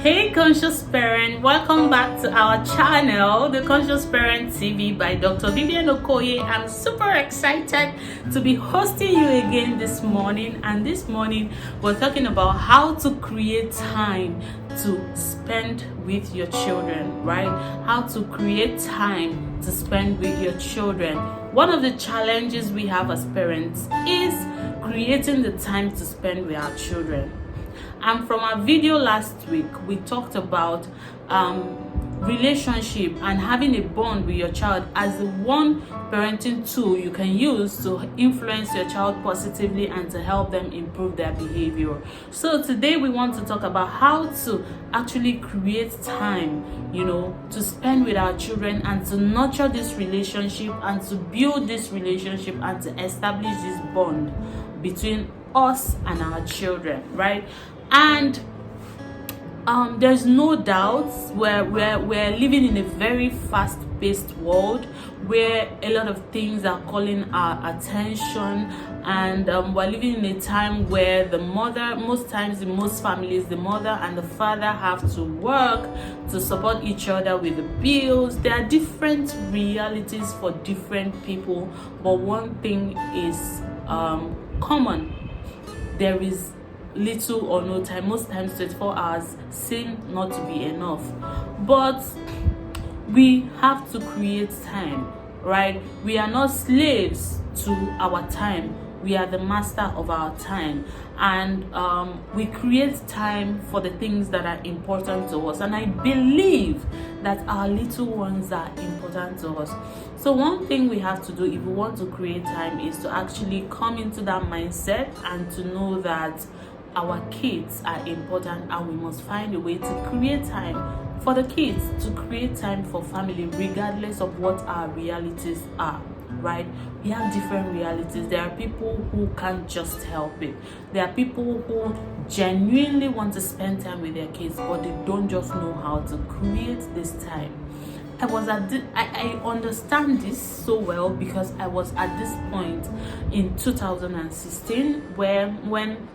Hey conscious parent, welcome back to our channel, the Conscious Parent TV by Dr. Vivian Okoye. I'm super excited to be hosting you again this morning, and this morning we're talking about how to create time to spend with your children, right? How to create time to spend with your children. One of the challenges we have as parents is creating the time to spend with our children. And from our video last week, we talked about relationship and having a bond with your child as the one parenting tool you can use to influence your child positively and to help them improve their behavior. So today we want to talk about how to actually create time, to spend with our children and to nurture this relationship and to build this relationship and to establish this bond between us and our children, right? And there's no doubt we're living in a very fast-paced world where a lot of things are calling our attention, and we're living in a time where the mother, most times in most families, the mother and the father have to work to support each other with the bills. There are different realities for different people, but one thing is common. There is little or no time. Most times 24 hours seem not to be enough, but we have to create time, right? We are not slaves to our time. We are the master of our time, and we create time for the things that are important to us. And I believe that our little ones are important to us. So one thing we have to do if we want to create time is to actually come into that mindset and to know that our kids are important, and we must find a way to create time for the kids, to create time for family, regardless of what our realities are, right? We have different realities. There are people who can't just help it. There are people who genuinely want to spend time with their kids, but they don't just know how to create this time. I understand this so well because I was at this point in 2016 when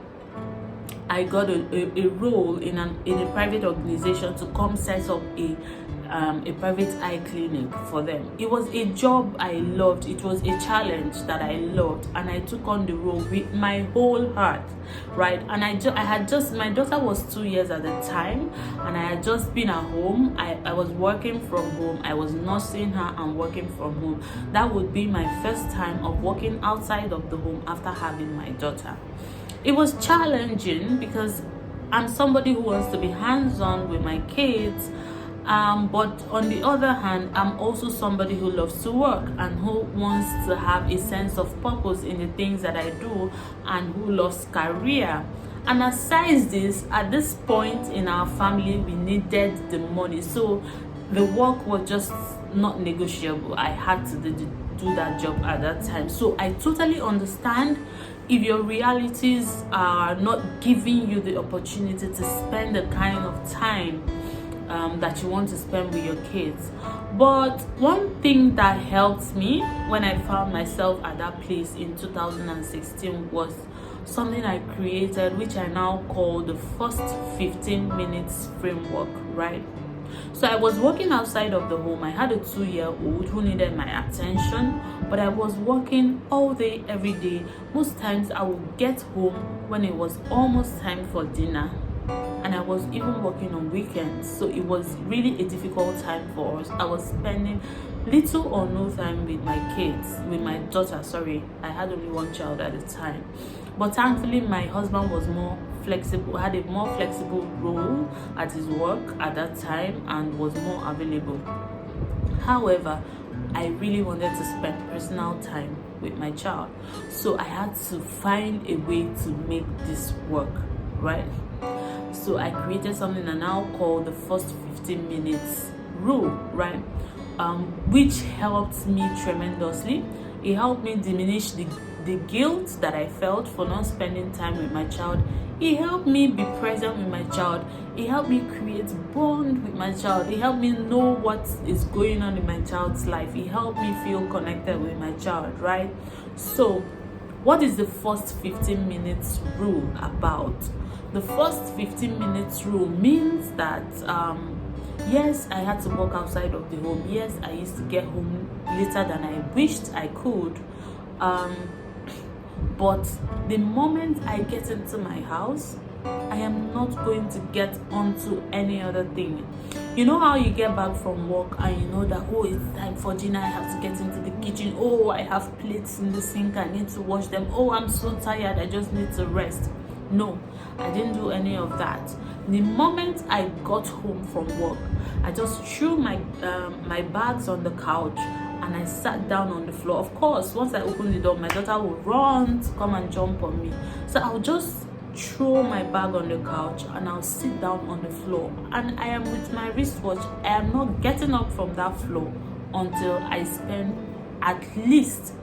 I got a role in a private organization to come set up a private eye clinic for them. It was a job I loved. It was a challenge that I loved, and I took on the role with my whole heart, right? And my daughter was 2 years at the time, and I had just been at home. I was working from home. I was nursing her and working from home. That would be my first time of working outside of the home after having my daughter. It was challenging because I'm somebody who wants to be hands-on with my kids, but on the other hand, I'm also somebody who loves to work and who wants to have a sense of purpose in the things that I do and who loves career. And aside this, at this point in our family, we needed the money, so the work was just not negotiable. I had to do that job at that time. So I totally understand if your realities are not giving you the opportunity to spend the kind of time that you want to spend with your kids. But one thing that helped me when I found myself at that place in 2016 was something I created, which I now call the first 15 minutes framework, right? So I was working outside of the home. I had a 2-year-old who needed my attention, but I was working all day, every day. Most times I would get home when it was almost time for dinner, and I was even working on weekends. So it was really a difficult time for us. I was spending little or no time with my kids, with my daughter, sorry. I had only one child at the time. But thankfully, my husband was more flexible, had a more flexible role at his work at that time and was more available. However, I really wanted to spend personal time with my child. So I had to find a way to make this work, right? So I created something I now call the first 15 minutes rule, right? Which helped me tremendously. It helped me diminish the guilt that I felt for not spending time with my child. It helped me be present with my child. It helped me create bond with my child. It helped me know what is going on in my child's life. It helped me feel connected with my child, right? So what is the first 15 minutes rule about? The first 15 minutes rule means that yes, I had to work outside of the home. Yes, I used to get home later than I wished I could. But the moment I get into my house, I am not going to get onto any other thing. You know how you get back from work and you know that, oh, it's time for dinner, I have to get into the kitchen. Oh, I have plates in the sink, I need to wash them. Oh, I'm so tired, I just need to rest. No, I didn't do any of that. The moment I got home from work, I just threw my bags on the couch and I sat down on the floor. Of course, once I opened the door, my daughter would run to come and jump on me. So I'll just throw my bag on the couch and I'll sit down on the floor, and I am with my wristwatch. I am not getting up from that floor until I spend at least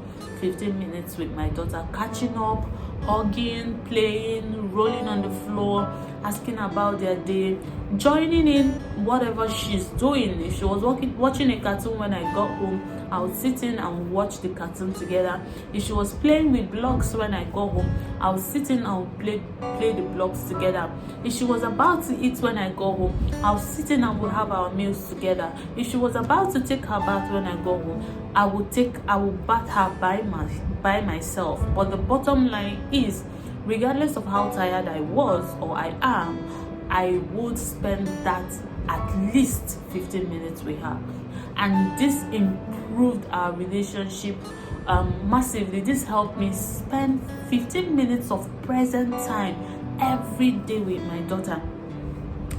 15 minutes with my daughter, catching up, hugging, playing, rolling on the floor, asking about their day, joining in whatever she's doing. If she was watching a cartoon when I got home, I would sit in and watch the cartoon together. If she was playing with blocks when I got home, I would sit in and play the blocks together. If she was about to eat when I got home, I would sit in and we'll have our meals together. If she was about to take her bath when I got home, I would bath her by myself. But the bottom line is, regardless of how tired I was or I am, I would spend that at least 15 minutes with her. And this improved our relationship massively. This helped me spend 15 minutes of present time every day with my daughter.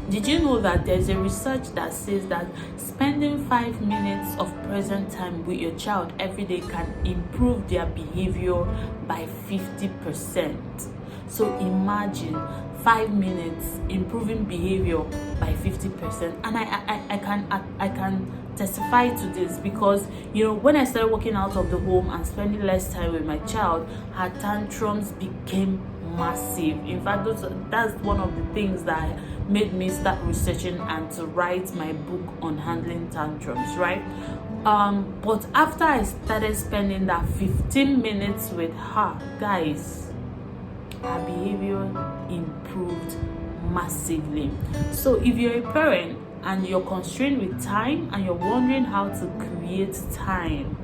Did you know that there's a research that says that spending 5 minutes of present time with your child every day can improve their behavior by 50%? So imagine 5 minutes improving behavior by 50%. And I can testify to this because, you know, when I started working out of the home and spending less time with my child, her tantrums became massive. In fact, that's one of the things that made me start researching and to write my book on handling tantrums, right? But after I started spending that 15 minutes with her, guys, her behavior improved massively. So if you're a parent and you're constrained with time and you're wondering how to create time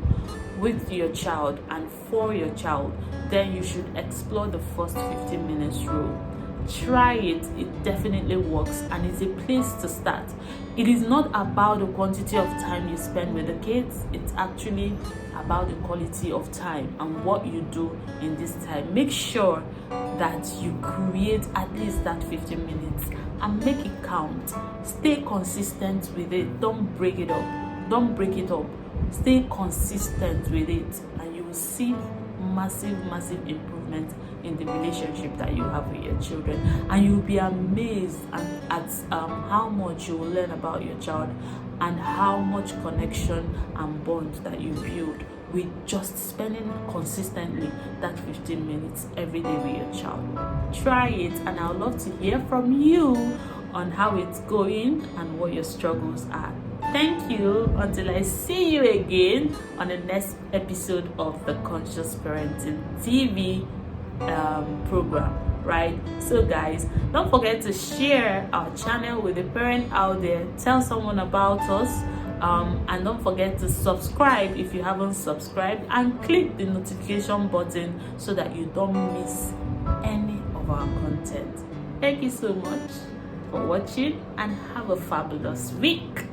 with your child and for your child, then you should explore the first 15 minutes rule. Try it. It definitely works and it's a place to start. It is not about the quantity of time you spend with the kids. It's actually about the quality of time and what you do in this time. Make sure that you create at least that 15 minutes and make it count. Stay consistent with it. Don't break it up. Stay consistent with it and you will see massive improvement in the relationship that you have with your children, and you'll be amazed at how much you will learn about your child and how much connection and bond that you build with just spending consistently that 15 minutes every day with your child. Try it, and I'd love to hear from you on how it's going and what your struggles are. Thank you. Until I see you again on the next episode of the Conscious Parenting TV program, right? So guys, don't forget to share our channel with a parent out there. Tell someone about us, and don't forget to subscribe if you haven't subscribed, and click the notification button so that you don't miss any of our content. Thank you so much for watching and have a fabulous week.